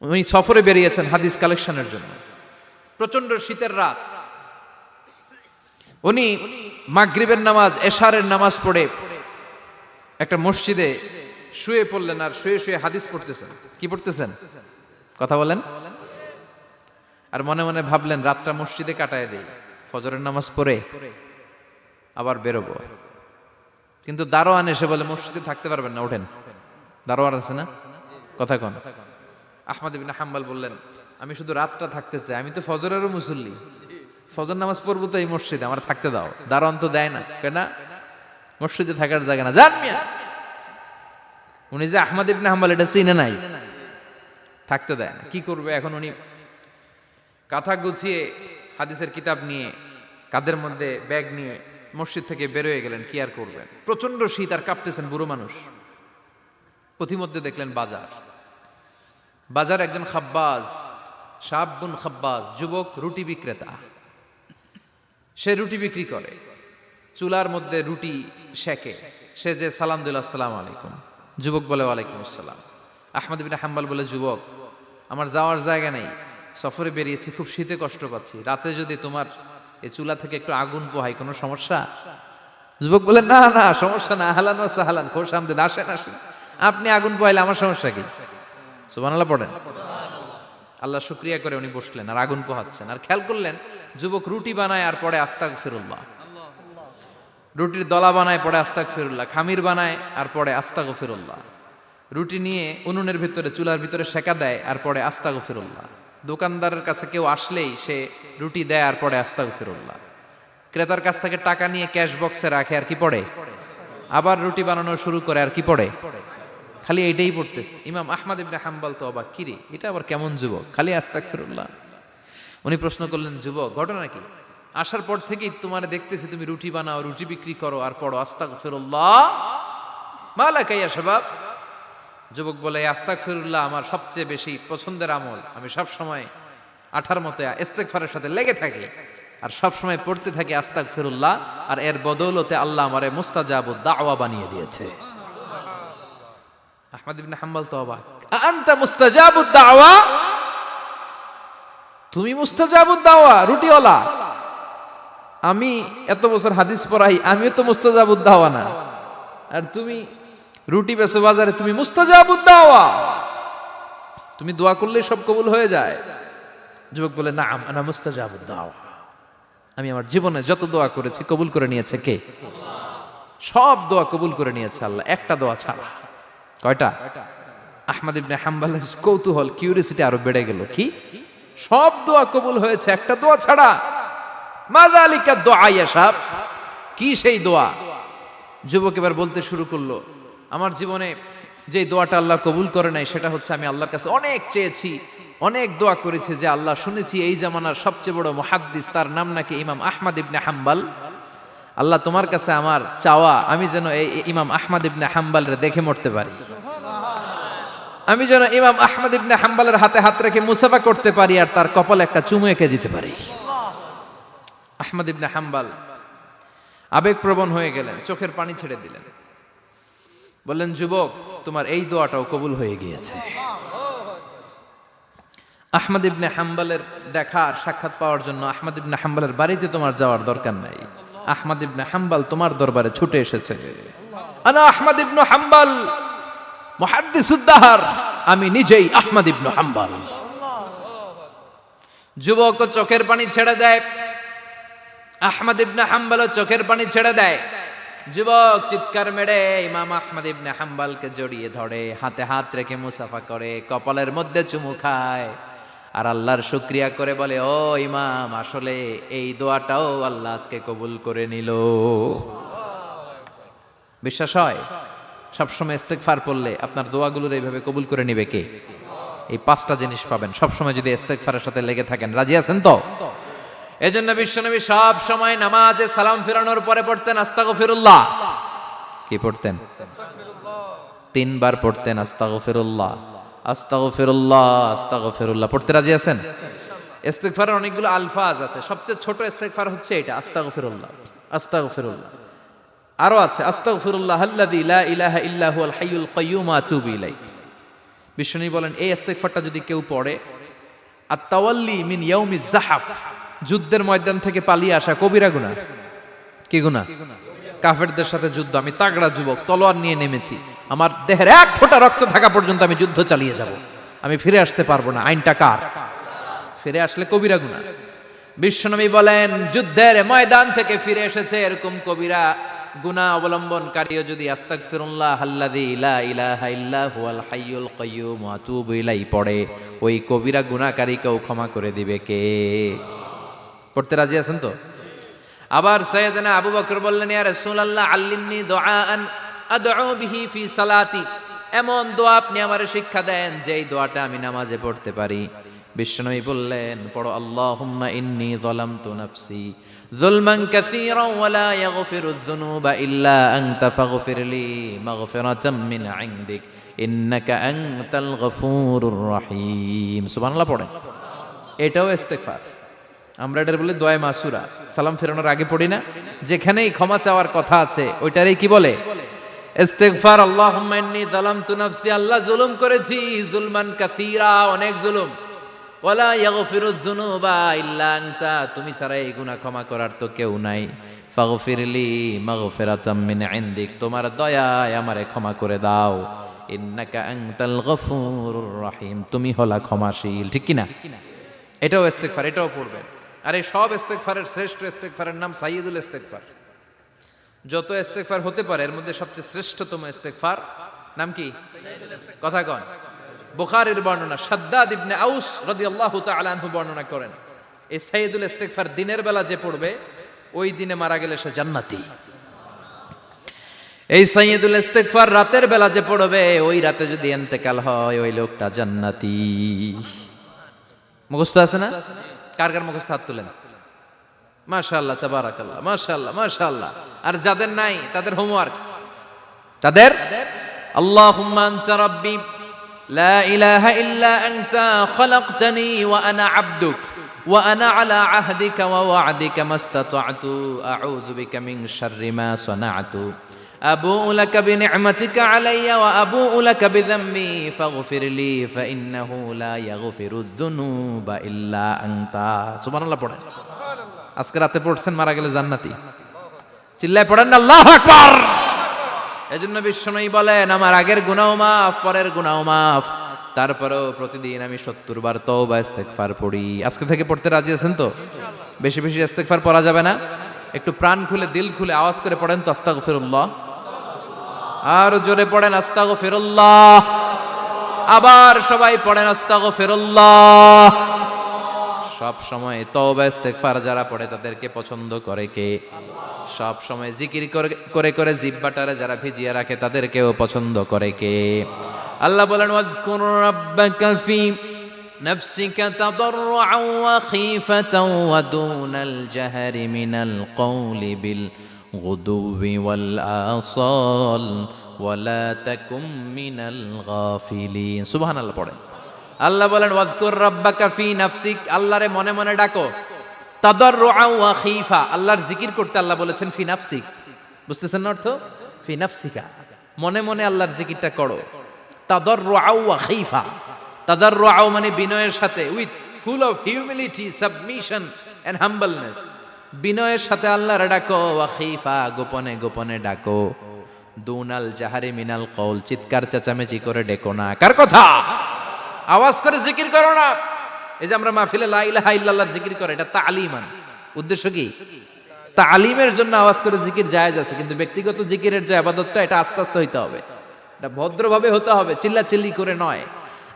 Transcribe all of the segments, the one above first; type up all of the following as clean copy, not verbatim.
উনি সফরে বেরিয়েছেন হাদিস কালেকশনের জন্য। প্রচন্ড শীতের রাত, উনি মাগরিবের নামাজ, এশারের নামাজ পড়ে একটা মসজিদে শুয়ে পড়লেন, আর শুয়ে শুয়ে হাদিস পড়তেছেন। কি পড়তেছেন? কথা বলেন। আর মনে মনে ভাবলেন রাতটা মসজিদে কাটায় দেই, ফজরের নামাজ পড়ে আবার বেরোবো। কিন্তু দারোয়ান এসে বলে মসজিদে থাকতে পারবেন না, ওঠেন। দারোয়ান আছে না, কথা কন। আহমদ ইবনে হাম্বল বললেন আমি শুধু রাতটা থাকতে চাই, আমি তো ফজরেরও মুসল্লি, ফজর নামাজ পড়বো তো এই মসজিদে, আমার থাকতে দাও। দারোয়ান তো দেয় না, কেন? মসজিদে থাকার জায়গা না, যান মিয়া। উনি যে আহমদ ইবনে হাম্বল এটা চিনে নাই, থাকতে দেয় না। কি করবে এখন? উনি কাঁথা গুছিয়ে হাদিসের কিতাব নিয়ে কাঁধের মধ্যে ব্যাগ নিয়ে মসজিদ থেকে বেরোয় গেলেন। কি আর করবেন, প্রচন্ড শীত, আর কাঁপতেছেন, বুড়ো মানুষ। পথিমধ্যে দেখলেন বাজার। বাজার একজন খাব্বাজ, শাবুন খাব্বাজ, যুবক রুটি বিক্রেতা। সে রুটি বিক্রি করে, চুলার মধ্যে রুটি সেকে। সে যে সালাম দিল আসসালামু আলাইকুম, যুবক বলে ওয়ালাইকুম আসসালাম। আহমদ ইবনে হাম্বল বলে যুবক আমার যাওয়ার জায়গা নেই, সফরে বেরিয়েছি, খুব শীতে কষ্ট পাচ্ছি, রাতে যদি তোমার এই চুলা থেকে একটু আগুন পোহাই কোনো সমস্যা? যুবক বলে না না সমস্যা না, আহলান ওয়া সাহলান, খোশ আমদেদ, আসেন আসেন, আপনি আগুন পোহাইলে আমার সমস্যা কি? সুবহানাল্লাহ পড়েন। আল্লাহ শুকরিয়া করে উনি বসলেন আর আগুন পোহাচ্ছেন। আর খেয়াল করলেন যুবক রুটি বানায় আর পরে আস্তাগফিরুল্লাহ, রুটির দলা বানায় পরে আস্তাগফিরুল্লাহ, খামির বানায় আর পরে আস্তাগফিরুল্লাহ, রুটি নিয়ে উনুনের ভিতরে চুলার ভিতরে সেকা দেয় আর পরে আস্তাগফিরুল্লাহ। দোকানদারের কাছে কেউ আসলেই সে রুটি দেয় আর পরে আস্তাগফিরুল্লাহ। ক্রেতার কাছ থেকে টাকা নিয়ে ক্যাশ বক্সে রাখে আর কি পড়ে, আবার রুটি বানানো শুরু করে আর কি পড়ে, খালি এইটাই পড়তেছে। ইমাম আহমদ ইবনে হাম্বল তো অবাক, কিরে এটা আবার কেমন যুবক, খালি আস্তাগফিরুল্লাহ। উনি প্রশ্ন করলেন যুবক ঘটনা কি? আসার পর থেকেই তোমার দেখতেছি তুমি রুটি বানাও, রুটি বিক্রি করো আর পড়ো আস্তাগফিরুল্লাহ, মালাকা ইয়া শাবাব। যুবক বলে আস্তাগফিরুল্লাহ আমার সবচেয়ে বেশি পছন্দের আমল, আমি সব সময় আঠার মতো ইস্তেগফারের সাথে লেগে থাকি আর সব সময় পড়তে থাকি আস্তাগফিরুল্লাহ, আর এর বদৌলতে আল্লাহ আমারে মুস্তাজাবুদ দাওয়া বানিয়ে দিয়েছে। আহমদ ইবনে হাম্বল তো অবাক, আনতা মুস্তাজাবুদ দাওয়া, তুমি মুস্তাজাবুদ দাওয়া, রুটিওয়ালা। আমি এত বছর হাদিস পড়াই, আমিও তো মুস্তাজাবুদ দাওয়া না, আর তুমি রুটি বেচো বাজারে, তুমি মুস্তাজাবুদ দাওয়া, তুমি দোয়া করলে সব কবুল হয়ে যায়। যুবক বলে না আনা মুস্তাজাবুদ দাওয়া, আমি আমার জীবনে যত দোয়া করেছি কবুল করে নিয়েছে কে? সব দোয়া কবুল করে নিয়েছে আল্লাহ, একটা দোয়া ছাড়া। কয়টা? আহমদ ইবনে হাম্বলের কৌতূহল, কিউরিসিটি আরো বেড়ে গেল। কি? সব দোয়া কবুল হয়েছে একটা দোয়া ছাড়া। মাযালিকা দোয়া ইয়া শাব, কি সেই দোয়া? যুবক এবার বলতে শুরু করলো আমার জীবনে যে দোয়াটা আল্লাহ কবুল করে নাই সেটা হচ্ছে আমি আল্লাহর কাছে অনেক চেয়েছি, অনেক দোয়া করেছি যে আল্লাহ শুনেছি এই জামানার সবচেয়ে বড় মুহাদ্দিস, তার নাম নাকি ইমাম আহমদ ইবনে হাম্বল। আল্লাহ তোমার কাছে আমার চাওয়া আমি যেন এই ইমাম আহমদ ইবনে হাম্বলরে দেখে মরতে পারি, আমি যেন ইমাম আহমদ ইবনে হাম্বলের হাতে হাত রেখে মুসাফা করতে পারি আর তার কপালে একটা চুমু এঁকে দিতে পারি। আহমদ ইবনে হাম্বল আবেগপ্রবণ হয়ে গেলেন, চোখের পানি ছেড়ে দিলেন, বললেন যুবক তোমার এই দোয়াটাও কবুল হয়ে গিয়েছে। আহমদ ইবনে হাম্বলের দেখা আর সাক্ষাৎ পাওয়ার জন্য আহমদ ইবনে হাম্বলের বাড়িতে তোমার যাওয়ার দরকার নাই, আহমদ ইবনে হাম্বল তোমার দরবারে ছুটে এসেছে। আনা আহমদ ইবনে হাম্বল মুহাদ্দিসুদ দাহর, আমি নিজেই আহমদ ইবনে হাম্বল। যুবক চোখের পানি ছেড়ে দেয়, আহমদ ইবনে হাম্বল চোখের পানি ছেড়ে দেয়। যুবক চিৎকার মেরে ইমাম আহমদ ইবনে হাম্বলকে জড়িয়ে ধরে, হাতে হাত রেখে মুসাফা করে, কপালের মধ্যে চুমু খায় আর আল্লাহর শুকরিয়া করে বলে ও ইমাম আসলে এই দোয়াটাও আল্লাহ আজকে কবুল করে নিল। বিশ্বাস হয় সবসময় ইস্তেগফার পড়লে আপনার দোয়াগুলোর এইভাবে কবুল করে নিবে কে? এই পাঁচটা জিনিস পাবেন সবসময় যদি ইস্তেগফারের সাথে লেগে থাকেন। রাজি আছেন তো? এজন্য বিশ্বনবী সব সময় নামাজে সালাম ফিরানোর পরে পড়তেন আস্তাগফিরুল্লাহ। কি পড়তেন? তিনবার পড়তেন আস্তাগফিরুল্লাহ, আস্তাগফিরুল্লাহ, আস্তাগফিরুল্লাহ। পড়তে রাজি আছেন? ইস্তেগফারের অনেকগুলো আলফাজ আছে, সবচেয়ে ছোট ইস্তেগফার হচ্ছে এটা আস্তাগফিরুল্লাহ, আস্তাগফিরুল্লাহ। আরো আছে আস্তাগফিরুল্লাহ আল্লাযী লা ইলাহা ইল্লা হুয়াল হাইয়ুল কাইয়্যুম আতুবু ইলাইহি। বিশ্বনবী বলেন এই ইস্তেগফারটা যদি কেউ পড়ে, আত-তাওয়াল্লি মিন ইয়াউমিজ জাহাফ, যুদ্ধের ময়দান থেকে পালিয়ে আসা কবিরা গুনাহ। কি গুনাহ? কাফেরদের সাথে যুদ্ধ, আমি তাগড়া যুবক, তলোয়ার নিয়ে নেমেছি, আমার দেহের এক ফোঁটা রক্ত থাকা পর্যন্ত আমি যুদ্ধ চালিয়ে যাব, আমি ফিরে আসতে পারবো না, আইনটা কার? ফিরে আসলে কবিরা গুনাহ। বিশ্বনবী বলেন যুদ্ধের ময়দান থেকে ফিরে এসেছে এরকম কবিরা গুনাহ অবলম্বনকারীও যদি আস্তাগফিরুল্লাহ আল্লাযী লা ইলাহা ইল্লা হুয়াল হাইয়ুল কাইয়্যুম ওয়া আতুবু ইলাইহি পড়ে, ওই কবিরা গুনাহকারীকেও ক্ষমা করে দিবে কে? পড়তে রাজি আছেন তো? আবার সাইয়েদনা আবু বকর বললেন, ইয়া রাসূলুল্লাহ আল্লিমনি দুআআন আদউ বিহি ফি সালাতি, এমন দোয়া আপনি আমারে শিক্ষা দেন যে এই দোয়াটা আমি নামাজে পড়তে পারি। বিশ্বনবী বললেন, পড়ো আল্লাহুম্মা ইন্নী যালামতু নাফসি যুলমান কাসীরান ওয়া লা ইয়াগফিরুয যুনুবা ইল্লা আনতা ফাগফিরলি মাগফিরাতাম মিন ইনদিক ইন্নাকা আনতাল গফুরুর রহিম। সুবহানাল্লাহ পড়েন। এটাও ইস্তেগফার। আমরা এটার বলে দোয়া মাসুরা, সালাম ফেরানোর আগে পড়ি না? যেখানেই ক্ষমা চাওয়ার কথা আছে ওইটারই কি বলে? ইস্তেগফার। আল্লাহুম্মা ইন্নী যালামতু নাফসি, আল্লাহ জুলুম করেছি, যুলমান কাসীরা, অনেক জুলুম, ওয়ালা ইয়াগফিরুয যুনুবা ইল্লা আনতা, তুমি ছাড়া এই গুনাহ ক্ষমা করার তো কেউ নাই। ফাগফিরলি মাগফিরাতাম মিন ইনদিক, তোমার দয়ায় আমারে ক্ষমা করে দাও। ইন্নাকা আনতাল গফুরুর রহিম, তুমি হলা ক্ষমাশীল। ঠিক কি না? এটাও ইস্তেগফার, এটাও পড়বেন। আর এই সব ইস্তেগফারের শ্রেষ্ঠ ইস্তেগফারের নাম সাইয়্যিদুল ইস্তেগফার। যত ইস্তেগফার হতে পারে এর মধ্যে সবচেয়ে শ্রেষ্ঠতম ইস্তেগফার নাম কি? কথা কন। বুখারীর বর্ণনা, শাদ্দাদ ইবনে আউস রাদিয়াল্লাহু তাআলা আনহু বর্ণনা করেন, এই সাইয়্যিদুল ইস্তেগফার দিনের বেলা যে পড়বে ওই দিনে মারা গেলে সে জান্নাতি। এই সাইয়্যিদুল ইস্তেগফার রাতের বেলা যে পড়বে ওই রাতে যদি ইন্তেকাল হয় ওই লোকটা জান্নাতি। মুখস্থ আছে না? কার কার মুখস্থ হাত তুলেন। মাশাআল্লাহ, তাবারাকাল্লাহ, মাশাআল্লাহ, মাশাআল্লাহ। আর যাদের নাই তাদের হোমওয়ার্ক, তাদের আল্লাহুম্মা আনতা রাব্বি লা ইলাহা ইল্লা আনতা খালাকতানি ওয়া আনা আবদুক ওয়া আনা আলা আহদিকা ওয়া ওয়া'দিকা মাস্তাতা'তু আউযু বিকা মিন শাররি মা সানা'তু আবুউ লাকা বিনি'মাতিকা আলাইয়া ওয়া আবুউ লাকা বিযামবি ফাগফিরলি ফাইন্নাহু লা ইয়াগফিরুয যুনুবা ইল্লা আনতা। সুবহানাল্লাহ পড়েন। আজকে রাতে পড়ছেন, মারা গেলে জান্নাতি। চিল্লায় পড়েন না আল্লাহু আকবার। এজন্য বিশ্বনবী বলেন আমার আগের গুনাহ মাফ, পরের গুনাহ মাফ, তারপরেও প্রতিদিন আমি 70 বার তওবা ইস্তেগফার পড়ি। আজকে থেকে পড়তে রাজি আছেন তো? বেশি বেশি ইস্তেগফার পড়া যাবে না? একটু প্রাণ খুলে দিল খুলে আওয়াজ করে পড়েন তো আস্তাগফিরুল্লাহ। আর জোরে পড়েন আস্তাগফিরুল্লাহ। আবার সবাই পড়েন আস্তাগফিরুল্লাহ। সব সময় তওবা ইস্তেগফার যারা পড়ে তাদেরকে পছন্দ করে কে? সব সময় জিকির করে করে জিহ্বাটারে যারা ভিজিয়ে রাখে তাদেরকেও পছন্দ করে কে? আল্লাহ বলেন ওয়াজকুর রাব্বাকা ফি নাফসিকা তাদাররুআন ওয়া খীফাতান ওয়া দুনাল জাহরি মিনাল কওলি বিল গুদুবি ওয়াল আসাল ওয়া লা তাকুম মিনাল গাফিলিন। সুবহানাল্লাহ পড়েন। আল্লাহ বলেন ওয়াজকুর রাব্বাকা ফি নাফসিক, আল্লাহরে মনে মনে ডাকো। তাদাররুআন ওয়া খীফা, আল্লাহর জিকির করতে আল্লাহ বলেছেন ফি নাফসিক। বুঝতেছেন না অর্থ? ফি নাফসিকা, মনে মনে আল্লাহর জিকিরটা করো। তাদাররুআন ওয়া খীফা, তাদাররুআন মানে বিনয়ের সাথে, with full of humility, submission and humbleness, বিনয়ের সাথে আল্লাহরে ডাকো। ওয়া খীফা, গোপনে গোপনে ডাকো। দুনাল জাহারি মিনাল কওল, চিৎকার চেঁচামেচি করে ডেকো না। কার কথা? আওয়াজ করে জিকির করো না। এই যে আমরা মাহফিলে লা ইলাহা ইল্লাল্লাহর জিকির করে, এটা তালিমান। উদ্দেশ্য কি? তালিমের জন্য আওয়াজ করে জিকির জায়েজ আছে, কিন্তু ব্যক্তিগত জিকিরের যে ইবাদতটা এটা আস্তে আস্তে হইতে হবে, এটা ভদ্রভাবে হতে হবে, চিল্লাচিল্লি করে নয়।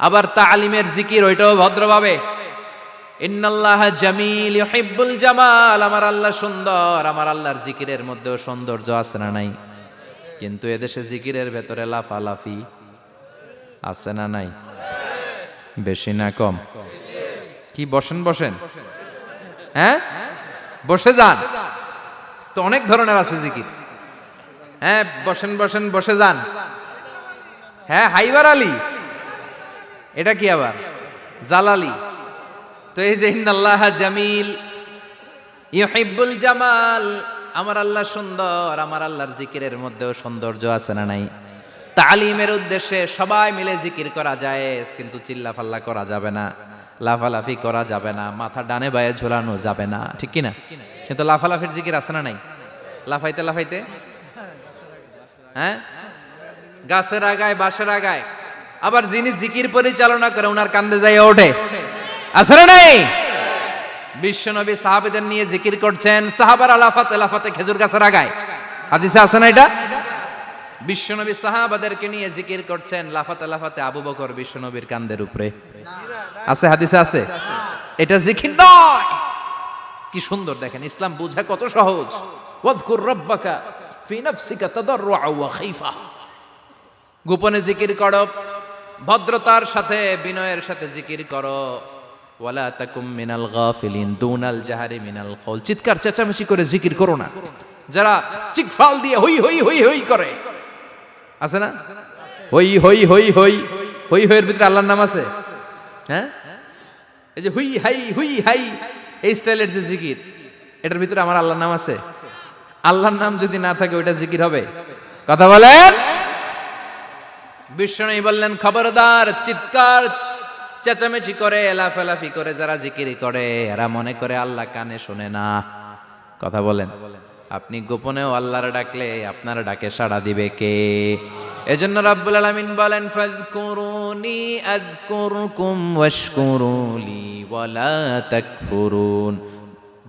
আবার তালিমের জিকির ওইটাও ভদ্রভাবে। ইন্নাল্লাহা জামিল ইউহিব্বুল জামাল, আমার আল্লাহ সুন্দর, আমার আল্লাহর জিকিরের মধ্যেও সৌন্দর্য আছে না নাই? কিন্তু এদেশে জিকিরের ভেতরে লাফালাফি আছে না নাই? বেশি না কম? কি বসেন বসেন, হ্যাঁ বসে যান তো, অনেক ধরনের আছে জিকির। হ্যাঁ বসেন বসেন, বসে যান। হ্যাঁ হাইবার আলী, এটা কি আবার জালালি? তো এই যে ইন্নাল্লাহা জামিল ইউহিব্বুল জামাল, আমার আল্লাহ সুন্দর, আমার আল্লাহর জিকিরের মধ্যেও সৌন্দর্য আছে না নাই? তালিমের উদ্দেশ্যে সবাই মিলে জিকির করা যায়, কিন্তু চিল্লাফাল্লা করা যাবে না, লাফালাফি করা যাবে না, মাথা ডানে বায়ে ঝোলানো যাবে না, ঠিক কি না? কিন্তু লাফালাফির জিকির আছে না নাই? লাফাইতে লাফাইতে, হ্যাঁ, গাছের আগায় বাঁশের আগায়, আবার যিনি জিকির পরিচালনা করে ওনার কান্দে যাই ওঠে, আছে না নাই? বিশ্বনবী সাহাবীদের নিয়ে জিকির করছেন, সাহাবারা লাফাতে লাফাতে খেজুর গাছের আগায়, হাদিসে আছে না এটা? বিশ্বনবী সাহাবাদেরকে নিয়ে জিকির করছেন, লাফাতে লাফাতে আবু বকর বিশ্বনবীর কান্দের উপরে, আছে হাদিসে আছে? এটা জিকির নয়। কি সুন্দর দেখেন, ইসলাম বুঝা কত সহজ। ওয়াযকুর রাব্বাকা ফি নাফসিকা তাদাররুআ ওয়া খাইফা, গোপনে জিকির করো, ভদ্রতার সাথে বিনয়ের সাথে জিকির করো। ওয়ালা তাকুম মিনাল গাফিলিন দুনাল জাহারি মিনাল কওল, চিৎকার চেঁচামেচি করে জিকির করো না। যারা চিকফাল দিয়ে হই হই হই হই করে, আছে না? হই হই হই হই হই হইয়ের ভিতরে আল্লাহর নাম আছে, হ্যাঁ? এই যে হুই হাই হুই হাই এই স্টাইলের যে জিকির, এটার ভিতরে আমার আল্লাহর নাম আছে? আল্লাহর নাম যদি না থাকে ওইটা জিকির হবে? কথা বলেন। বিশ্বনবী বললেন, খবরদার, চিৎকার চেঁচামেচি করে লাফালাফি করে যারা জিকির করে এরা মনে করে আল্লাহ কানে শোনে না। কথা বলেন। আপনি গোপনেও আল্লাহর ডাকলে আপনার ডাকে সাড়া দিবে কে? এজন্য রাব্বুল আলামিন বলেন, ফাযকুরুনি আযকুরকুম ওয়াশকুরুলি ওয়ালা তাকফুরুন।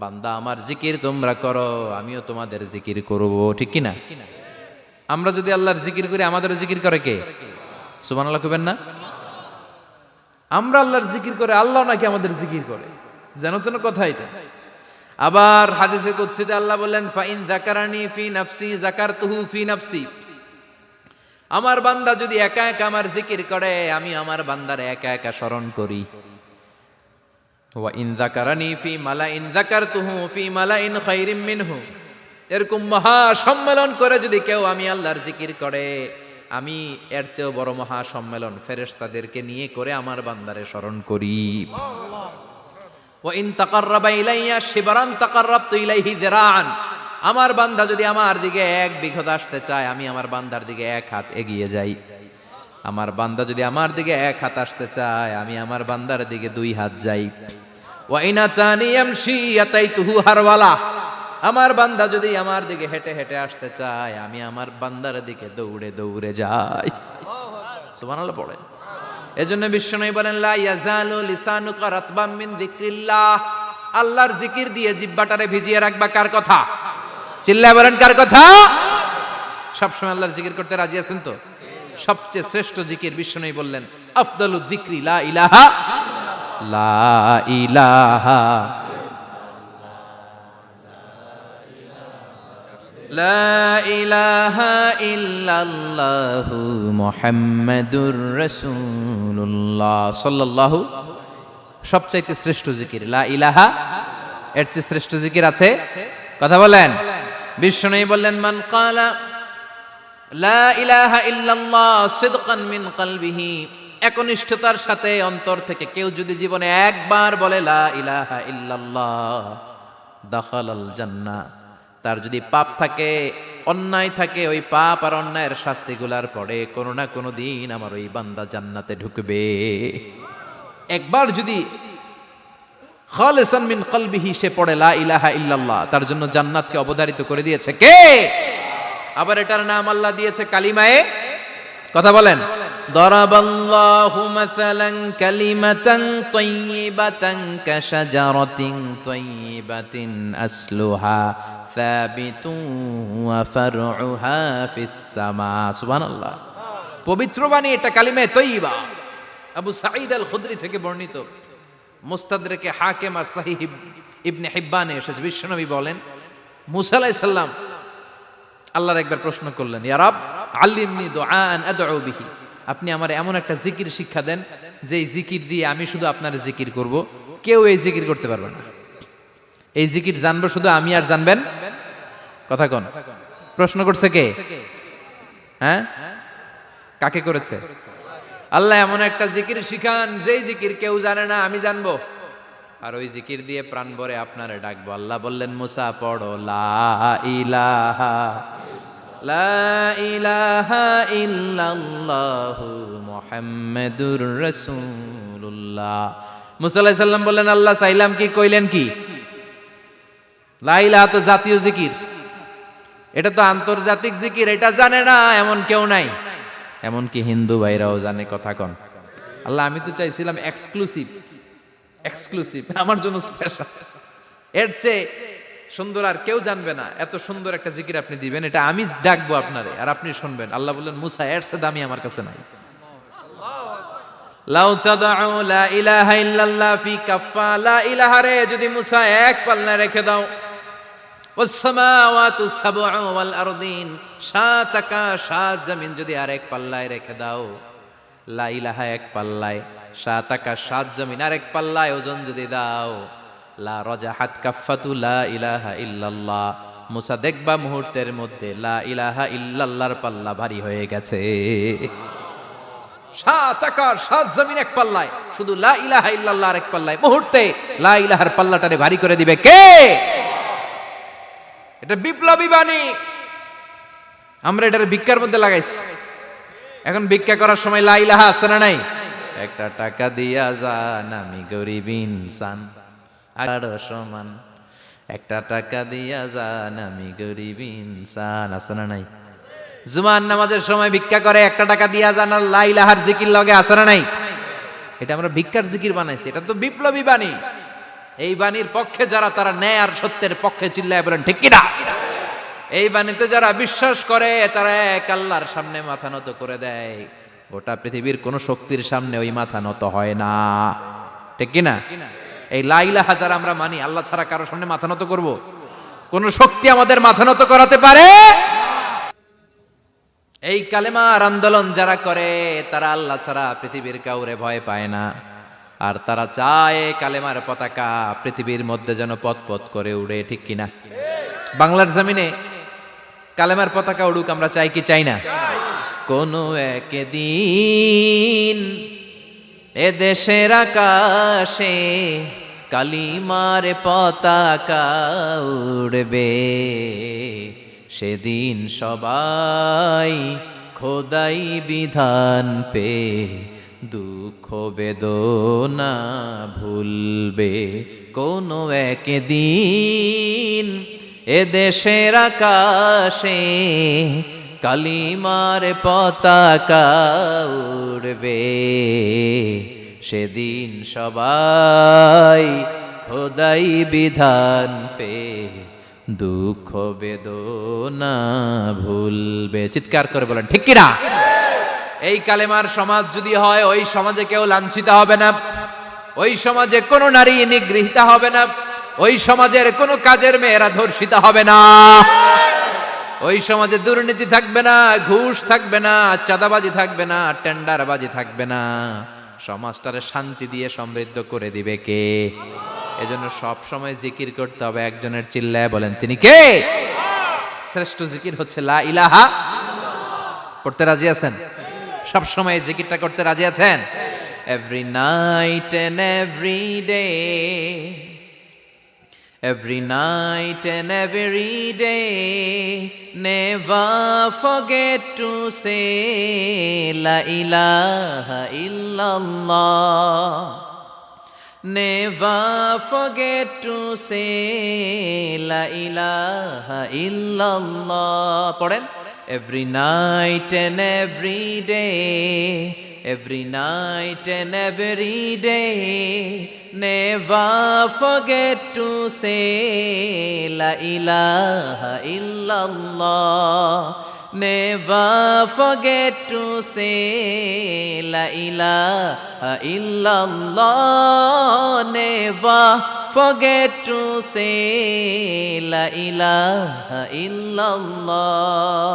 বান্দা আমার জিকির তোমরা করো, আমিও তোমাদের জিকির করব, ঠিক কি না? আমরা যদি আল্লাহর জিকির করি আমাদেরও জিকির করে কে? সুবহানাল্লাহ কইবেন না? আমরা আল্লাহর জিকির করে, আল্লাহ নাকি আমাদের জিকির করে, জানো তো না কথা এটা? আবার হাদিসে কুদসিতে আল্লাহ বললেন, ফাইন যাকারানি ফি নাফসি যাকারতুহু ফি নাফসি। আমার বান্দা যদি একা একা আমার জিকির করে, আমি আমার বান্দারে একা একা স্মরণ করি। ওয়া ইন যাকারানি ফি মালাইন যাকারতুহু ফি মালাইন খায়রিম মিনহু। এরকম মহা সম্মেলন করে যদি কেউ আমি আল্লাহর জিকির করে, আমি এর চেয়েও বড় মহা সম্মেলন ফেরেশতাদেরকে নিয়ে করে আমার বান্দারে স্মরণ করি। ওয়া ইন তাকাররাবা ইলাইয়া শিবরান তাকাররাবতু ইলাইহি যিরাআন। আমার বান্দা যদি আমার দিকে এক বিঘত আসতে চায়, আমি আমার বান্দার দিকে এক হাত এগিয়ে যাই। আমার বান্দা যদি আমার দিকে এক হাত আসতে চায়, আমি আমার বান্দার দিকে দুই হাত যাই। ওয়া ইন আতানি ইয়ামশি আতাইতুহু হারওয়ালা। আমার বান্দা যদি আমার দিকে হেঁটে হেঁটে আসতে চায়, আমি আমার বান্দার দিকে দৌড়ে দৌড়ে যাই। সুবহানাল্লাহ পড়েন। এজন্য বিশ্বনবী বলেন, লা ইয়াজালু লিসানুকা রাতবাম মিন যিকরিল্লাহ। আল্লাহর জিকির দিয়ে জিহ্বাটারে ভিজিয়ে রাখবা। কার কথা? চিল্লায় বলেন, কার কথা? সবসময় আল্লাহর জিকির করতে রাজি আছেন তো? সবচেয়ে শ্রেষ্ঠ জিকির বিশ্বনবী বললেন, আফদালু যিকরি লা ইলাহা লা ইলাহা লা ইলাহা ইল্লাল্লাহু মুহাম্মাদুর রাসূলুল্লাহ সাল্লাল্লাহু। সবচাইতে শ্রেষ্ঠ জিকির লা ইলাহা, এর চেয়ে শ্রেষ্ঠ জিকির আছে? কথা বলেন। বিশ্বনবী বললেন, মান ক্বালা লা ইলাহা ইল্লাল্লাহ সিদকান মিন কলবিহি, একনিষ্ঠতার সাথে অন্তর থেকে কেউ যদি জীবনে একবার বলে লা ইলাহা ইল্লাল্লাহ, দাখালাল জান্নাহ। তার যদি পাপ থাকে, অন্যায় থাকে, ওই পাপ আর অন্যায়ের শাস্তিগুলার পরে কোনো না কোনো দিন আমার ওই বান্দা জান্নাতে ঢুকবে। একবার যদি খালিসান মিন কলবিহি সে পড়ে লা ইলাহা ইল্লাল্লাহ, তার জন্য জান্নাতকে অবধারিত করে দিয়েছে কে? আবার এটার নাম আল্লাহ দিয়েছে কালিমায়ে, কথা বলেন, দরাবাল্লাহু মাসালান কালিমাতান তাইয়িবাতান কাশাজারাতিন তাইয়িবাতিন আসলুহা সাবিতুন ওয়া ফারউহা ফিস সামা। সুবহানাল্লাহ। পবিত্র বাণী এটা কালিমায়ে তাইয়িবা। আবু সাঈদ আল খুদরি থেকে বর্ণিত, মুস্তাদরেকে হাকিম আর সহিহ ইবনে হিব্বানে এসেছে। বিশ্বনবী বলেন, মুসা আলাইহিস সালাম আল্লাহর একবার প্রশ্ন করলেন, ইয়া রাব আল্লিমনি দুআআন আদউ বিহি, আপনি আমার এমন একটা জিকির শিক্ষা দেন যে জিকির দিয়ে আমি শুধু আপনার জিকির করব, কেউ এই জিকির করতে পারবে না। এই জিকির জানবো শুধু আমি, আর জানবেন কথা কোন? প্রশ্ন করছে কে? হ্যাঁ, কাকে করেছে? আল্লাহ এমন একটা জিকির শিখান যেই জিকির কেউ জানে না, আমি জানবো, আর ওই জিকির দিয়ে প্রাণ ভরে আপনারে ডাকবো। আল্লাহ বললেন, মুসা পড়ো লা ইলাহা লা ইলাহা ইল্লাল্লাহু মুহাম্মাদুর রাসূলুল্লাহ। মুসা আলাইহিস সালাম বললেন, আল্লাহ চাইলাম কি, কইলেন কি? লা ইলাহা তো জাতীয় জিকির, এটা তো আন্তর্জাতিক জিকির, এটা জানে না এমন কেউ নাই। এমনকি হিন্দু ভাইরাও জানে। কথা কন। আল্লাহ, আমি তো চাইছিলাম এক্সক্লুসিভ, আমার জন্য স্পেশাল, এর চেয়ে সুন্দর আর কেউ জানবে না। এত সুন্দর একটা জিকির আপনি দিবেন, এটা আমি ডাকবো আপনারে আর আপনি শুনবেন। আল্লাহ বললেন, মুসা, এর চেয়ে দামি আমার কাছে নাই। লাউ তাদউ লা ইলাহা ইল্লাল্লাহ ফি কাফা, লা ইলাহা রে যদি মুসা এক পাল্লায় রেখে দাও, ওয়াস সামাওয়াতু সাবউ ওয়াল আরদিন, সাত আকাশ সাত জমিন যদি আরেক পাল্লায় রেখে দাও, লা ইলাহা এক পাল্লায়, সাত আকাশ সাত জমিন আরেক পাল্লায় ওজন যদি দাও, লা রাজাহাত কাফাতু লা ইলাহা ইল্লাল্লাহ, মুসা দেখবা মুহূর্তের মধ্যে লা ইলাহা ইল্লাল্লাহর পাল্লা ভারী হয়ে গেছে। সাত আকাশ সাত জমিন এক পাল্লায়, শুধু লা ইলাহা ইল্লাল্লাহ আরেক পাল্লায়, মুহূর্তে লা ইলাহার পাল্লাটারে ভারী করে দিবে কে? এটা বিপ্লবী বাণী। আমরা এটার ভিক্ষার মধ্যে লাগাইছি। এখন ভিক্ষা করার সময় লা ইলাহা আছে না নাই? একটা টাকা দিয়া যান, আমি গরিব ইনসান আর সমান, একটা টাকা দিয়া যান, আমি গরিব ইনসান, আছে না নাই? জুমার নামাজের সময় ভিক্ষা করে, একটা টাকা দিয়া যান, আর লা ইলাহার জিকির লগে, আছে না নাই? এটা আমরা ভিক্ষার জিকির বানাইছি। এটা তো বিপ্লবী বাণী। এই বাণীর পক্ষে যারা, তারা ন্যায় আর সত্যের পক্ষে চিল্লায় বলেন ঠিক কিনা? এই বাণীতে যারা বিশ্বাস করে, তারা এক আল্লাহর সামনে মাথা নত করে দেয়। গোটা পৃথিবীর কোন শক্তির সামনে ওই মাথা নত হয় না, ঠিক কিনা? এই লা ইলাহা যারা আমরা মানি, আল্লাহ ছাড়া কারো সামনে মাথা নত করব? কোন শক্তি আমাদের মাথা নত করাতে পারে? এই কালেমার আন্দোলন যারা করে, তারা আল্লাহ ছাড়া পৃথিবীর কাউরে ভয় পায় না। আর তারা চায় কালেমার পতাকা পৃথিবীর মধ্যে যেন পথ পথ করে উড়ে, ঠিক কিনা? বাংলার জমিনে কালেমার পতাকা উড়ুক, আমরা চাই কি চাই না? কোনো একদিন এ দেশের আকাশে কালিমার পতাকা উড়বে, সেদিন সবাই খোদাই বিধান পে দুঃখ বেদনা ভুলবে। কোনো একদিন এ দেশের আকাশে কালিমার পতাকা উড়বে, সেদিন সবাই খোদাই বিধান পে দুঃখ বেদনা ভুলবে। চিৎকার করে বলেন ঠিক কিনা? এই কালেমার সমাজ যদি হয়, ওই সমাজে কেউ লাঞ্ছিত হবে না, ওই সমাজে কোনো নারী নিগৃহীতা হবে না, ওই সমাজের কোনো কাজের মেয়েরা ধর্ষিত হবে না, ওই সমাজে দুর্নীতি থাকবে না, ঘুষ থাকবে না, চাঁদাবাজি থাকবে না, টেন্ডারবাজি থাকবে না। সমাজটারে শান্তি দিয়ে সমৃদ্ধ করে দিবে কে? এজন্য সব সময় জিকির করতে হবে একজনের, চিল্লায় বলেন তিনি কে? শ্রেষ্ঠ জিকির হচ্ছে লা ইলাহা। পড়তে রাজি আছেন? সব সময় জিকিরটা করতে রাজি আছেন? Every night and every day, every night and every day, never forget to say la ilaha illallah, never forget to say la ilaha illallah. পড়েন, every night and every day, every night and every day, never forget to say la ilaha illallah, never forget to say la ilaha illallah, never forget to say la ilaha illallah.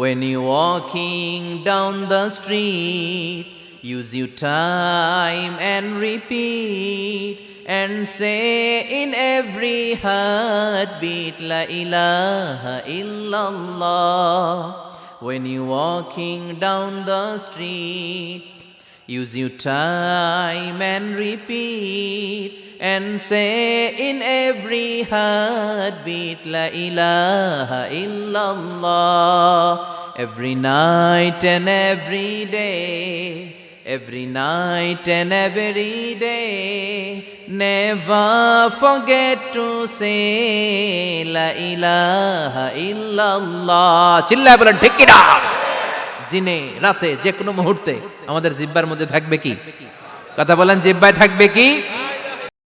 When you're walking down the street, use your time and repeat, and say in every heartbeat la ilaha illallah. When you're walking down the street, Use your time and repeat and say in every heartbeat La ilaha illallah. Every night and every day, every night and every day, never forget to say La ilaha illallah. চিল্লায় বলেন ঠিক কিনা? দিনে রাতে যে কোনো মুহূর্তে আমাদের জিহ্বার মধ্যে থাকবে কি? কথা বলেন, জিহ্বায় থাকবে কি?